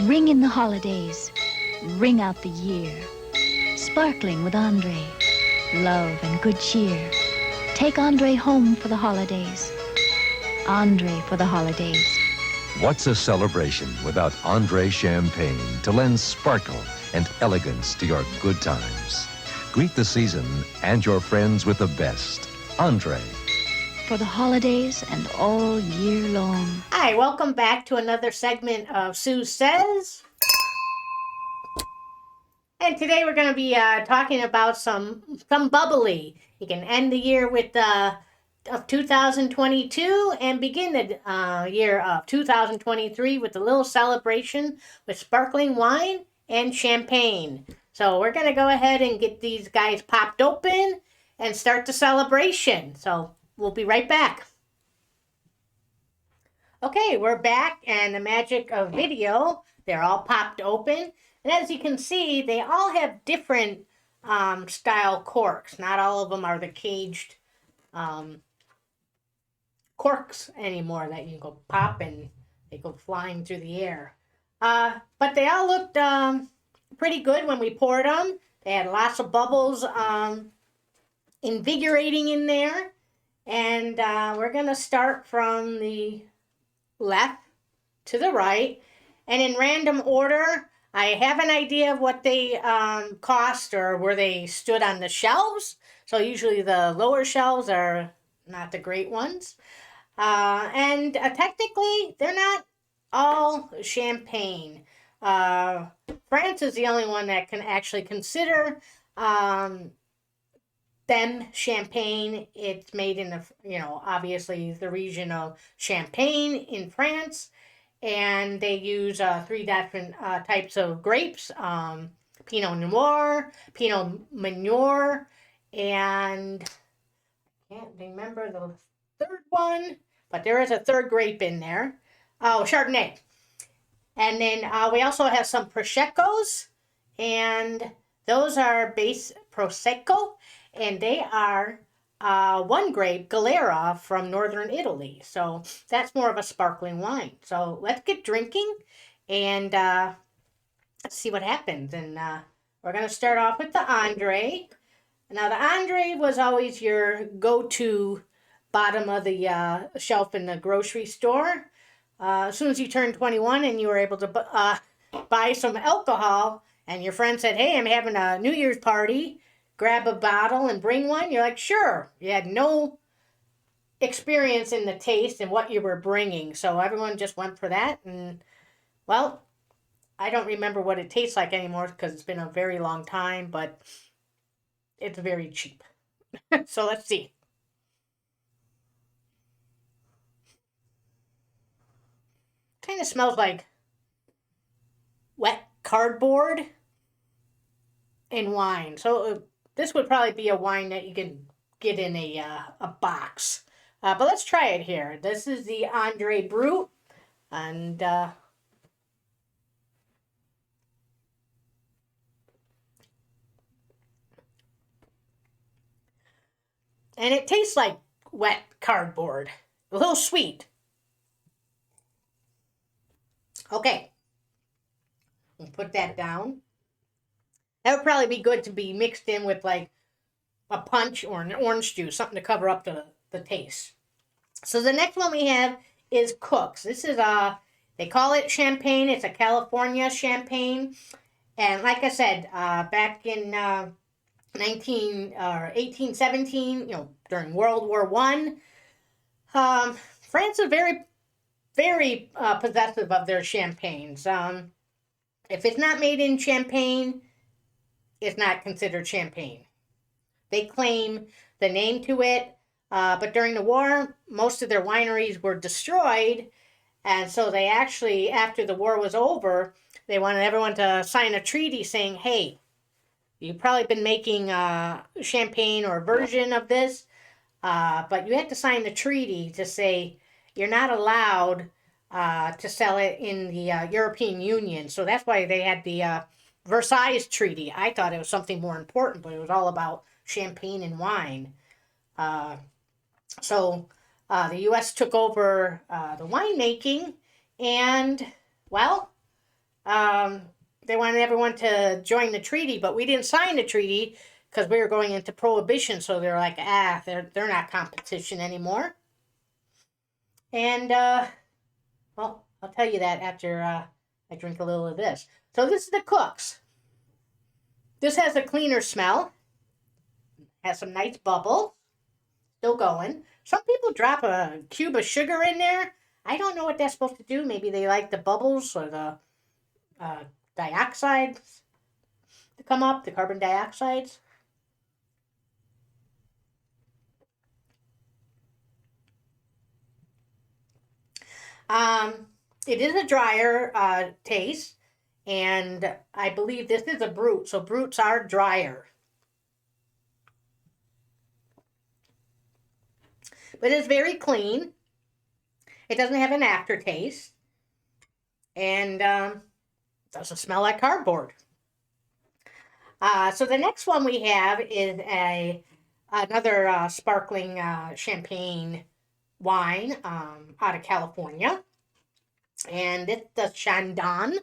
Ring in the holidays. Ring out the year. Sparkling with Andre. Love and good cheer. Take Andre home for the holidays. Andre for the holidays. What's a celebration without Andre Champagne to lend sparkle and elegance to your good times? Greet the season and your friends with the best. Andre. For the holidays and all year long. Hi, welcome back to another segment of Sue Says. And today we're going to be talking about some bubbly. You can end the year with of 2022 and begin the year of 2023 with a little celebration with sparkling wine and champagne. So we're going to go ahead and get these guys popped open and start the celebration. So we'll be right back. Okay, we're back, and the magic of video, they're all popped open. And as you can see, they all have different style corks. Not all of them are the caged corks anymore that you go pop and they go flying through the air. But they all looked pretty good when we poured them. They had lots of bubbles invigorating in there. And we're going to start from the left to the right. And in random order, I have an idea of what they cost or where they stood on the shelves. So usually the lower shelves are not the great ones. And technically, they're not all champagne. France is the only one that can actually consider them champagne. It's made in obviously the region of Champagne in France. And they use 3 different types of grapes, Pinot Noir, Pinot Meunier, and I can't remember the third one, but there is a third grape in there. Oh, Chardonnay. And then we also have some Proseccos, and those are base Prosecco, and they are one grape, Galera, from northern Italy. So that's more of a sparkling wine. So let's get drinking and let's see what happens. And we're going to start off with the Andre. Now, the Andre was always your go-to bottom of the shelf in the grocery store. As soon as you turned 21 and you were able to buy some alcohol and your friend said, hey, I'm having a New Year's party, grab a bottle and bring one, you're like, sure. You had no experience in the taste and what you were bringing. So everyone just went for that. And, well, I don't remember what it tastes like anymore because it's been a very long time, but it's very cheap. So let's see. Kind of smells like wet cardboard and wine. So this would probably be a wine that you can get in a box. But let's try it here. This is the Andre Brut. And it tastes like wet cardboard. A little sweet. Okay. We'll put that down. That would probably be good to be mixed in with like a punch or an orange juice, something to cover up the taste. So the next one we have is Cook's. This is they call it champagne. It's a California champagne. And like I said, back in 1817, during World War I, France is very, very possessive of their champagnes. If it's not made in Champagne, it's not considered champagne. They claim the name to it, but during the war, most of their wineries were destroyed, and so they actually, after the war was over, they wanted everyone to sign a treaty saying, hey, you've probably been making champagne or a version of this, but you had to sign the treaty to say you're not allowed to sell it in the European Union. So that's why they had the Versailles Treaty. I thought it was something more important, but it was all about champagne and wine. So the U.S. took over the winemaking, and, well, They wanted everyone to join the treaty, but we didn't sign the treaty because we were going into prohibition. So they're like, they're not competition anymore. And well, I'll tell you that after I drink a little of this. So this is the Cooks. This has a cleaner smell. Has some nice bubble. Still going. Some people drop a cube of sugar in there. I don't know what that's supposed to do. Maybe they like the bubbles or the dioxides to come up, the carbon dioxides. Um, it is a drier taste, and I believe this is a Brut, so Bruts are drier. But it's very clean. It doesn't have an aftertaste, and doesn't smell like cardboard. So the next one we have is another sparkling champagne wine out of California, and it's the Chandon.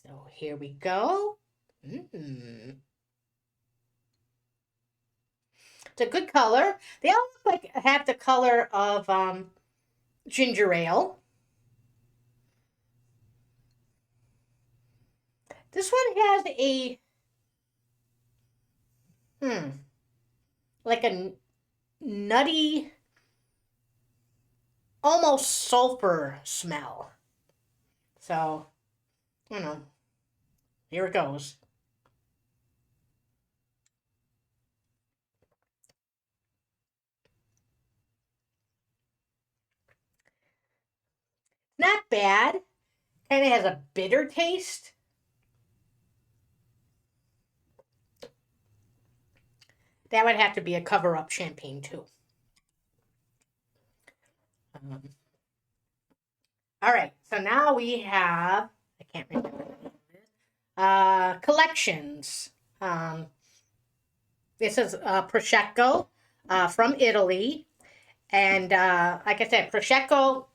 So here we go. It's a good color. They all look like have the color of ginger ale. This one has a like a nutty, almost sulfur smell. So, you know, here it goes. Not bad. Kind of has a bitter taste. That would have to be a cover-up champagne too. Um, all right, so now we have, I can't remember collections. Um, this is Prosecco from Italy. And like I said, Prosecco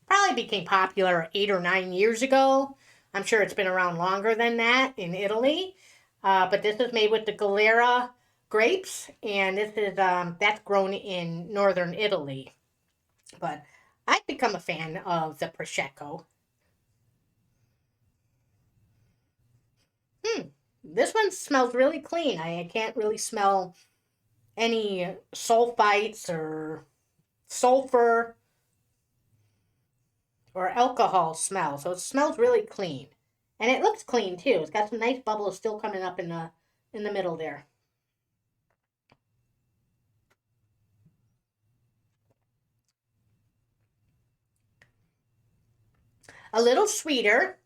probably became popular 8 or 9 years ago. I'm sure it's been around longer than that in Italy. But this is made with the Galera grapes, and this is that's grown in northern Italy. But I've become a fan of the Prosecco. Hmm, this one smells really clean. I can't really smell any sulfites or sulfur or alcohol smell. So it smells really clean. And it looks clean too. It's got some nice bubbles still coming up in the middle there. A little sweeter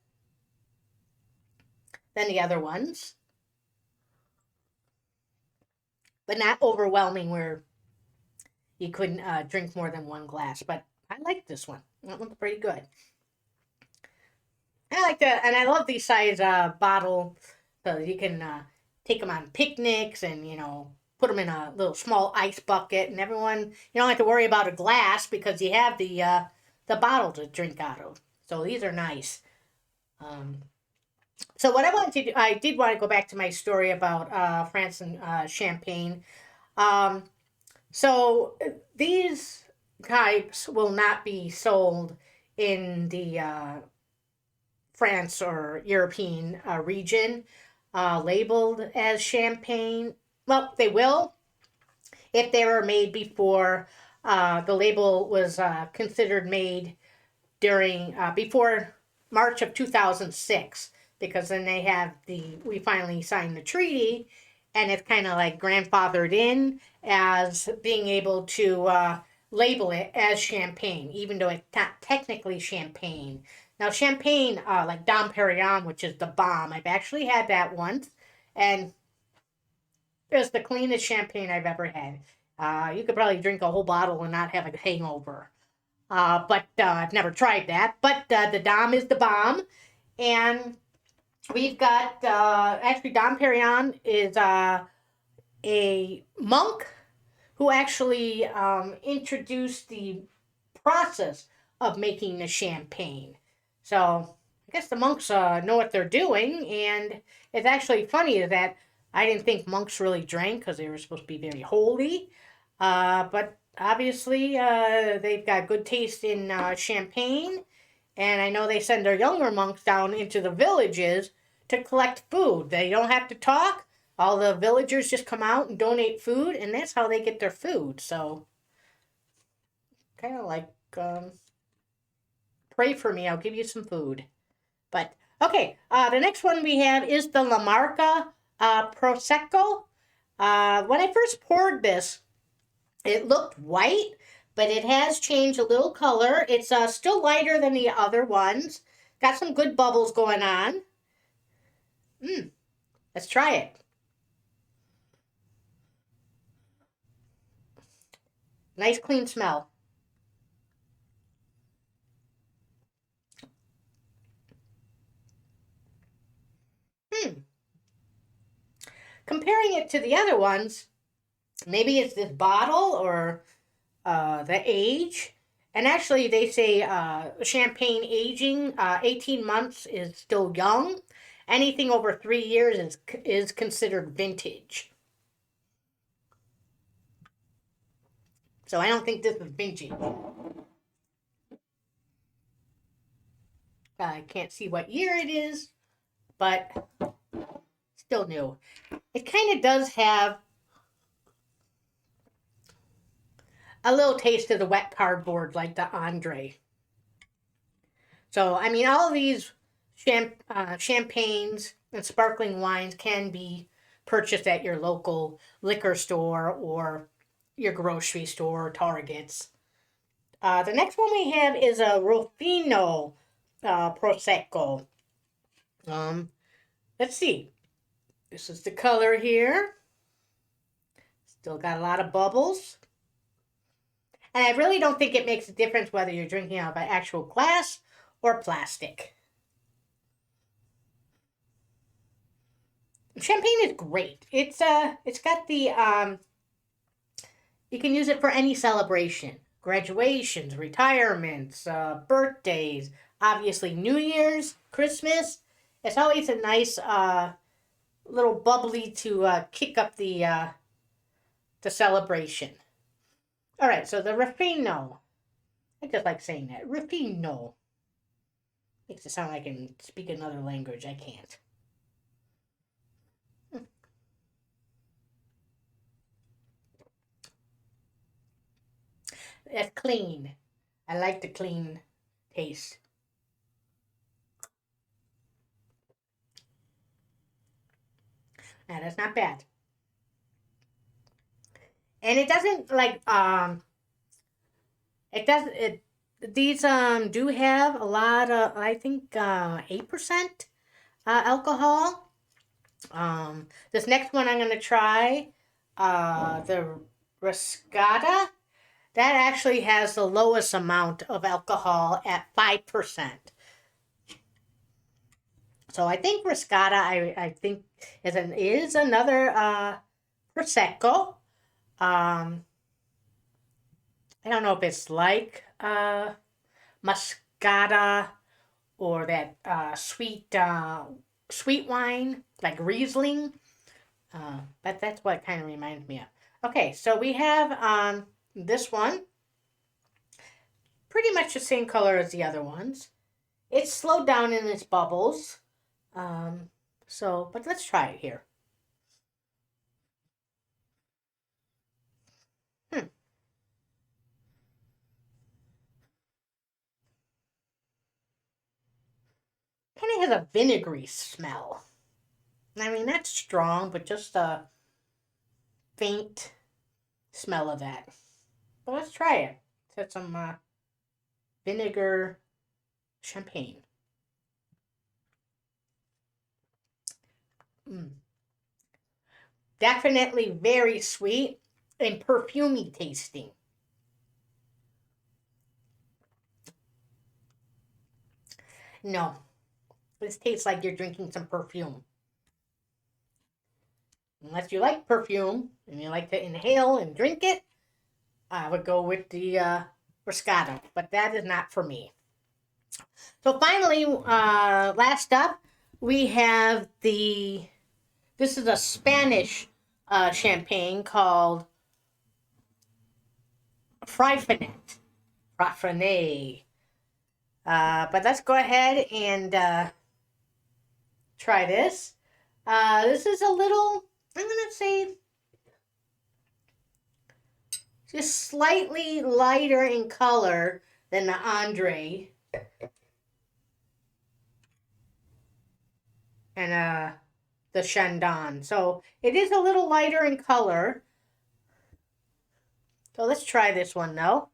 than the other ones, but not overwhelming where you couldn't drink more than one glass. But I like this one. That one's pretty good. I like that, and I love these size bottle so you can take them on picnics and put them in a little small ice bucket, and everyone you don't have to worry about a glass because you have the bottle to drink out of. So these are nice. Um, so what I wanted to do, I did want to go back to my story about France and Champagne. Um, so these types will not be sold in the France or European region labeled as champagne. Well, they will if they were made before the label was considered made during before March of 2006, because then we finally signed the treaty, and it's kind of like grandfathered in as being able to label it as champagne, even though it's not technically champagne. Now, champagne, like Dom Perignon, which is the bomb, I've actually had that once, and it was the cleanest champagne I've ever had. You could probably drink a whole bottle and not have a hangover. But I've never tried that. But the Dom is the bomb. And we've got, actually, Dom Perignon is a monk who actually introduced the process of making the champagne. So I guess the monks know what they're doing, and it's actually funny that I didn't think monks really drank because they were supposed to be very holy. But obviously, they've got good taste in champagne, and I know they send their younger monks down into the villages to collect food. They don't have to talk. All the villagers just come out and donate food, and that's how they get their food. So, kind of like, pray for me, I'll give you some food. But, okay, the next one we have is the LaMarca Prosecco. When I first poured this, it looked white, but it has changed a little color. It's still lighter than the other ones. Got some good bubbles going on. Let's try it. Nice clean smell. Comparing it to the other ones, maybe it's this bottle or the age. And actually, they say champagne aging, 18 months is still young. Anything over 3 years is considered vintage. So I don't think this is vintage. I can't see what year it is, but still new. It kind of does have a little taste of the wet cardboard like the Andre. So, I mean, all of these champagnes and sparkling wines can be purchased at your local liquor store or your grocery store or Targets. The next one we have is a Ruffino Prosecco. Let's see. This is the color here. Still got a lot of bubbles. And I really don't think it makes a difference whether you're drinking out of an actual glass or plastic. Champagne is great. It's got the you can use it for any celebration. Graduations, retirements, birthdays, obviously New Year's, Christmas. It's always a nice little bubbly to kick up the celebration. All right, so the Ruffino. I just like saying that. Ruffino. Makes it sound like I can speak another language. I can't. That's clean. I like the clean taste. Now that's not bad. And it doesn't like it does it these do have a lot of, I think, 8% alcohol. This next one I'm gonna try, the Risata. That actually has the lowest amount of alcohol at 5%. So I think Risata, I think is another Prosecco. I don't know if it's like Moscato or that sweet wine like Riesling, but that's what it kind of reminds me of. Okay, so we have this one, pretty much the same color as the other ones. It's slowed down in its bubbles, but let's try it here. Kind of has a vinegary smell. I mean, that's strong, but just a faint smell of that. But let's try it. Let's have some vinegar champagne. Definitely very sweet and perfumey tasting. No, this tastes like you're drinking some perfume. Unless you like perfume and you like to inhale and drink it, I would go with the Moscato, but that is not for me. So finally, last up, we have this is a Spanish champagne called Freixenet. Freixenet. But let's go ahead and try this. This is a little, I'm going to say, just slightly lighter in color than the Andre. And the Chandon. So it is a little lighter in color. So let's try this one though.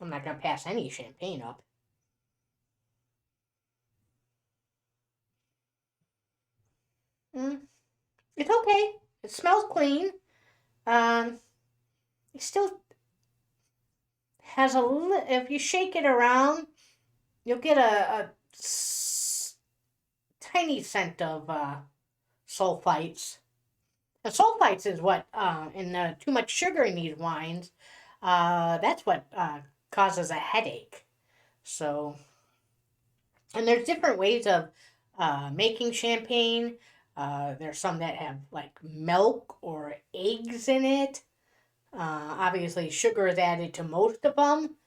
I'm not going to pass any champagne up. It's okay. It smells clean. It still has if you shake it around, you'll get a tiny scent of sulfites. The sulfites is what, in too much sugar in these wines, that's what causes a headache. So, and there's different ways of making champagne. There's some that have like milk or eggs in it. Obviously, sugar is added to most of them.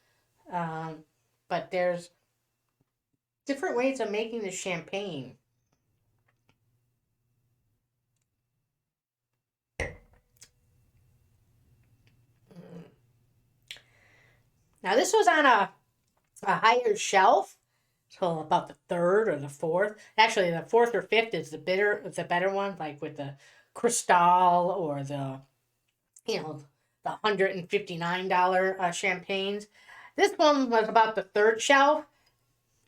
But there's different ways of making the champagne. Now, this was on a higher shelf, so about the third or the fourth. Actually, the fourth or fifth is the better one, like with the Cristal or the $159 champagnes. This one was about the third shelf.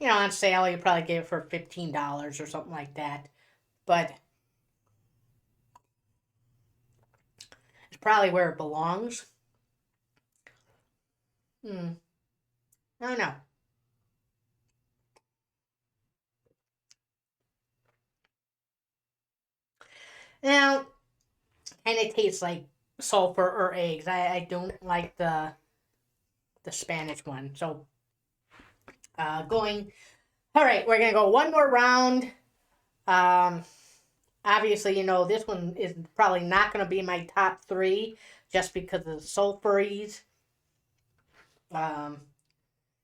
On sale, you probably get it for $15 or something like that. But it's probably where it belongs. I don't know. Now, and it tastes like sulfur or eggs. I don't like the Spanish one. So, all right, we're going to go one more round. Obviously, this one is probably not going to be my top three just because of the sulfuries.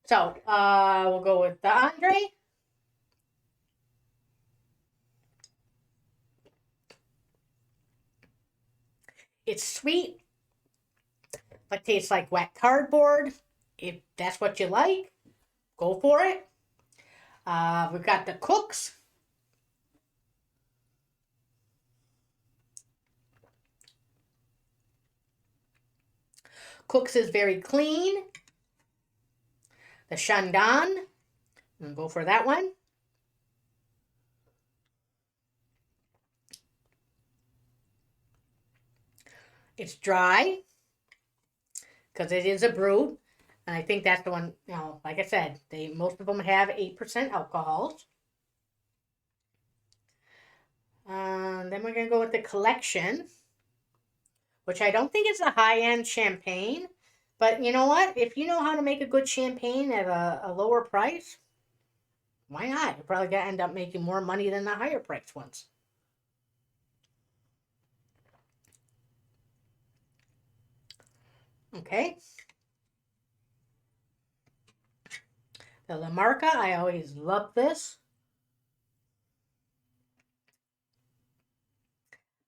So, we'll go with the Andre. It's sweet, but tastes like wet cardboard. If that's what you like, go for it. We've got the Cooks. Cooks is very clean. The Chandon. We'll go for that one. It's dry because it is a Brut. And I think that's the one, like I said, most of them have 8% alcohols. Then we're going to go with the Collection, which I don't think is a high-end champagne. But you know what? If you know how to make a good champagne at a lower price, why not? You're probably going to end up making more money than the higher priced ones. Okay. The LaMarca, I always love this.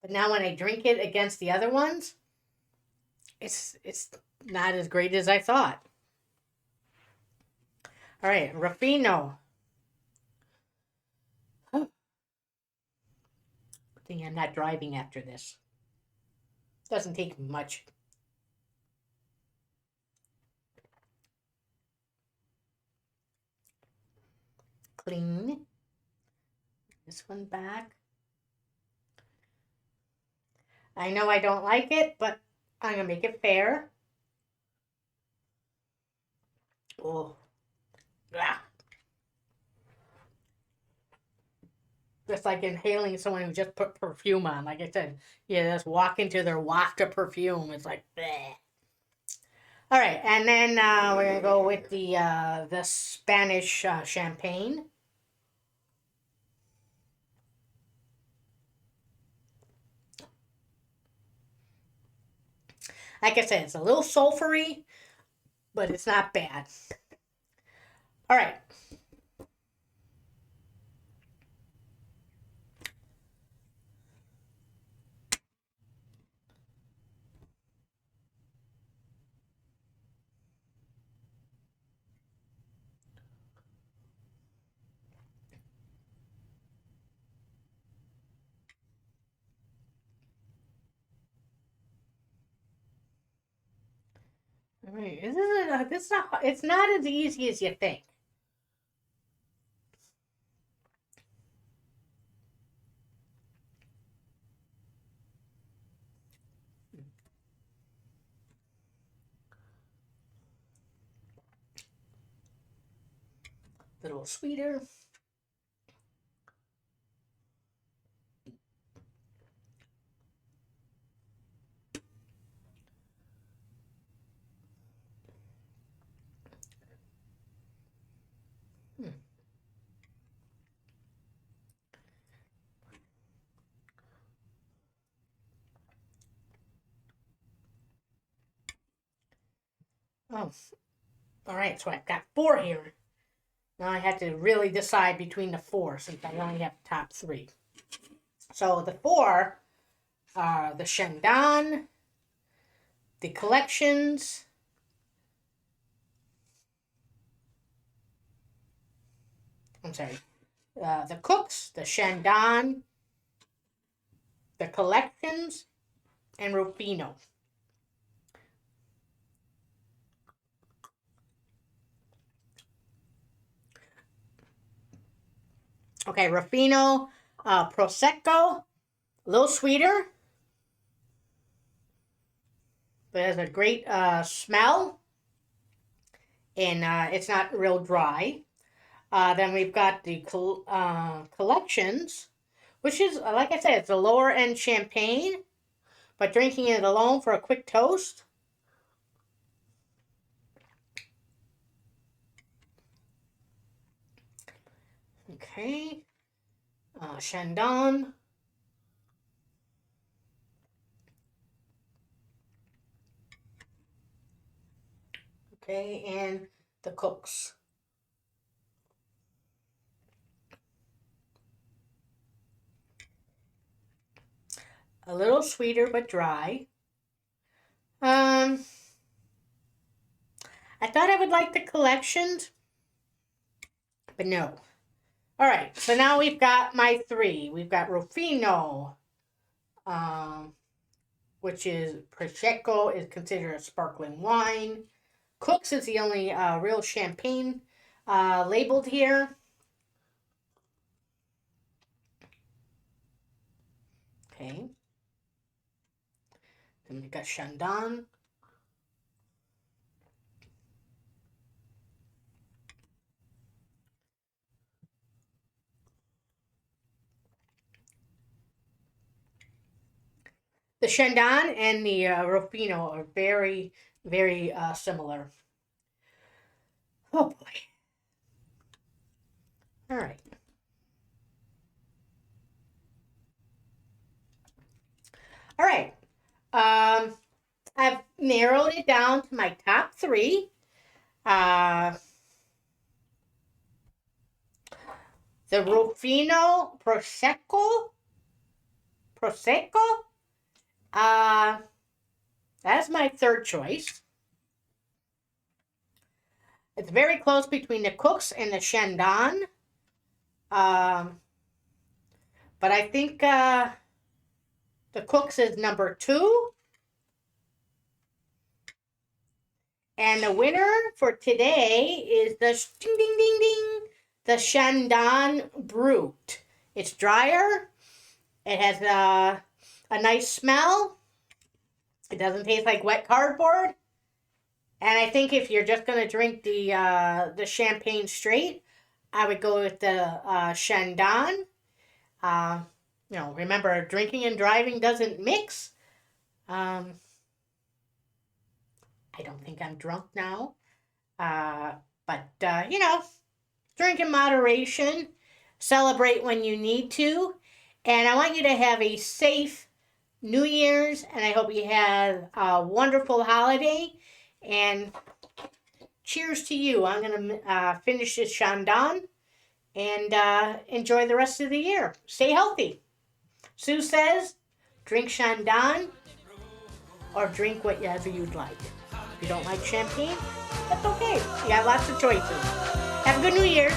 But now when I drink it against the other ones, it's not as great as I thought. All right, Ruffino. Oh, good thing I'm not driving after this. Doesn't take much. Clean. This one back. I know I don't like it, but I'm going to make it fair. Oh. Ah. Just like inhaling someone who just put perfume on. Like I said, just walk into their waft of perfume. It's like, bleh. All right, and then we're gonna go with the Spanish champagne. Like I said, it's a little sulfury, but it's not bad. All right. All right. It's not as easy as you think. A little sweeter. Oh, all right. So I've got 4 here. Now I have to really decide between the 4 since I only have the top 3. So the 4 are the Chandon, the collections, I'm sorry, the cooks, the Chandon, the collections, and Ruffino. Okay, Ruffino, Prosecco, a little sweeter, but it has a great smell, and it's not real dry. Then we've got the collections, which is, like I said, it's a lower end champagne, but drinking it alone for a quick toast. Okay, Chandon. Okay, and the cooks. A little sweeter but dry. I thought I would like the collections, but no. All right, so now we've got my 3. We've got Ruffino, which is Prosecco is considered a sparkling wine. Cook's is the only real champagne labeled here. Okay. Then we got Chandon. The Chandon and the Ruffino are very, very similar. Oh boy. All right. All right. I've narrowed it down to my top 3. The Ruffino Prosecco. That's my 3rd choice. It's very close between the Cooks and the Chandon. But I think the Cooks is number 2. And the winner for today is the ding ding ding ding, the Chandon Brut. It's drier. It has a nice smell. It doesn't taste like wet cardboard. And I think if you're just gonna drink the champagne straight, I would go with the Chandon. Remember, drinking and driving doesn't mix. I don't think I'm drunk now. But, drink in moderation, celebrate when you need to, and I want you to have a safe New Year's, and I hope you have a wonderful holiday, and cheers to you. I'm going to finish this Chandon and enjoy the rest of the year. Stay healthy. Sue says, drink Chandon or drink whatever you'd like. If you don't like champagne, that's okay. You got lots of choices. Have a good New Year.